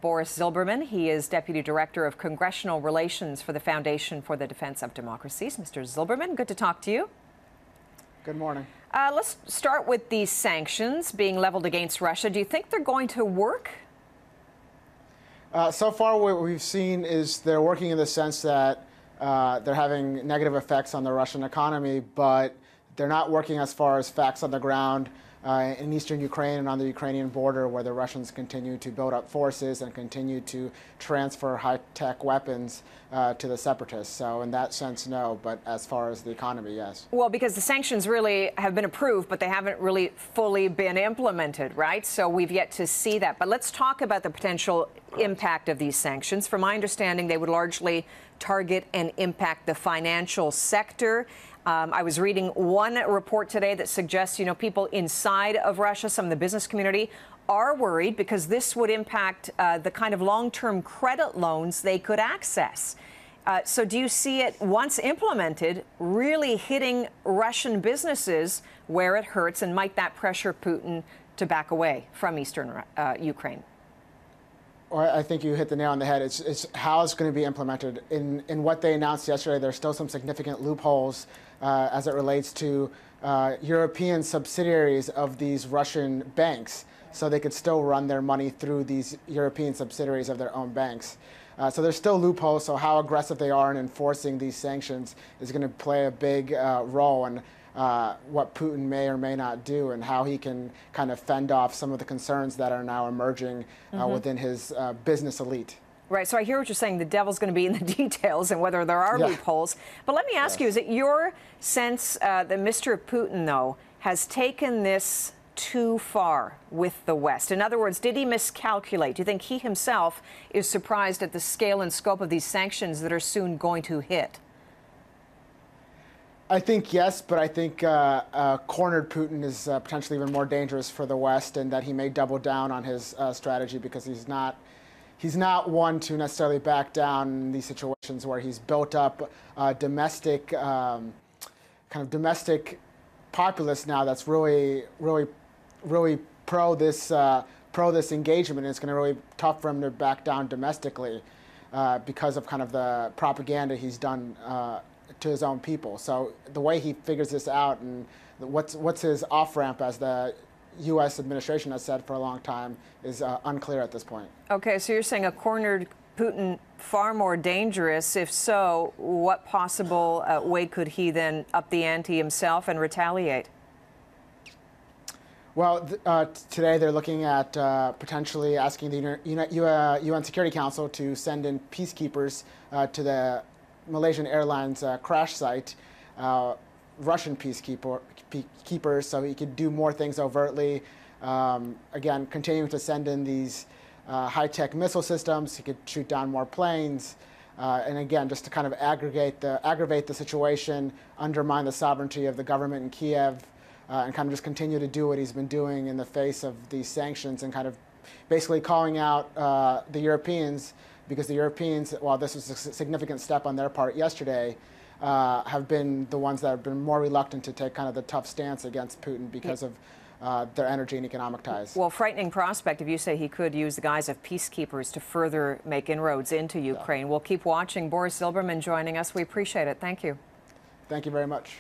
Boris Zilberman. He is Deputy Director of Congressional Relations for the Foundation for the Defense of Democracies. Mr. Zilberman, good to talk to you. Good morning. Let's start with these sanctions being leveled against Russia. Do you think they're going to work? So far, what we've seen is they're working in the sense that they're having negative effects on the Russian economy, but they're not working as far as facts on the ground in eastern Ukraine and on the Ukrainian border, where the Russians continue to build up forces and continue to transfer high-tech weapons to the separatists. So in that sense, no. But as far as the economy, yes. Well, because the sanctions really have been approved, but they haven't really fully been implemented, right? So we've yet to see that. But let's talk about the potential impact of these sanctions. From my understanding, they would largely target and impact the financial sector. I was reading one report today that suggests, people inside of Russia, some of the business community, are worried because this would impact the kind of long-term credit loans they could access. So do you see it, once implemented, really hitting Russian businesses where it hurts, and might that pressure Putin to back away from eastern Ukraine? Well, I think you hit the nail on the head. It's how it's going to be implemented. In what they announced yesterday, there's still some significant loopholes as it relates to European subsidiaries of these Russian banks, so they could still run their money through these European subsidiaries of their own banks. So there's still loopholes, so how aggressive they are in enforcing these sanctions is going to play a big role in what Putin may or may not do, and how he can kind of fend off some of the concerns that are now emerging within his business elite. Right. So I hear what you're saying. The devil's going to be in the details and whether there are loopholes. But let me ask you, is it your sense that Mr. Putin, though, has taken this too far with the West? In other words, did he miscalculate? Do you think he himself is surprised at the scale and scope of these sanctions that are soon going to hit? I think yes, but I think cornered Putin is potentially even more dangerous for the West, and that he may double down on his strategy, because he's not one to necessarily back down in these situations where he's built up domestic kind of domestic populace now that's really pro this engagement, and it's going to really be tough for him to back down domestically because of kind of the propaganda he's done to his own people. So the way he figures this out, and what's his off-ramp, as the U.S. administration has said for a long time, is unclear at this point. Okay, so you're saying a cornered Putin far more dangerous. If so, what possible way could he then up the ante himself and retaliate? Well, today they're looking at potentially asking the UN Security Council to send in peacekeepers to the Malaysian Airlines crash site, Russian peacekeepers, so he could do more things overtly. Again, continuing to send in these high-tech missile systems, he could shoot down more planes, and again, just to kind of aggravate the situation, undermine the sovereignty of the government in Kiev, and kind of just continue to do what he's been doing in the face of these sanctions, and kind of basically calling out the Europeans, because the Europeans, while this was a significant step on their part yesterday, have been the ones that have been more reluctant to take kind of the tough stance against Putin because of their energy and economic ties. Well, frightening prospect if you say he could use the guise of peacekeepers to further make inroads into Ukraine. We'll keep watching. Boris Zilberman joining us. We appreciate it. Thank you. Thank you very much.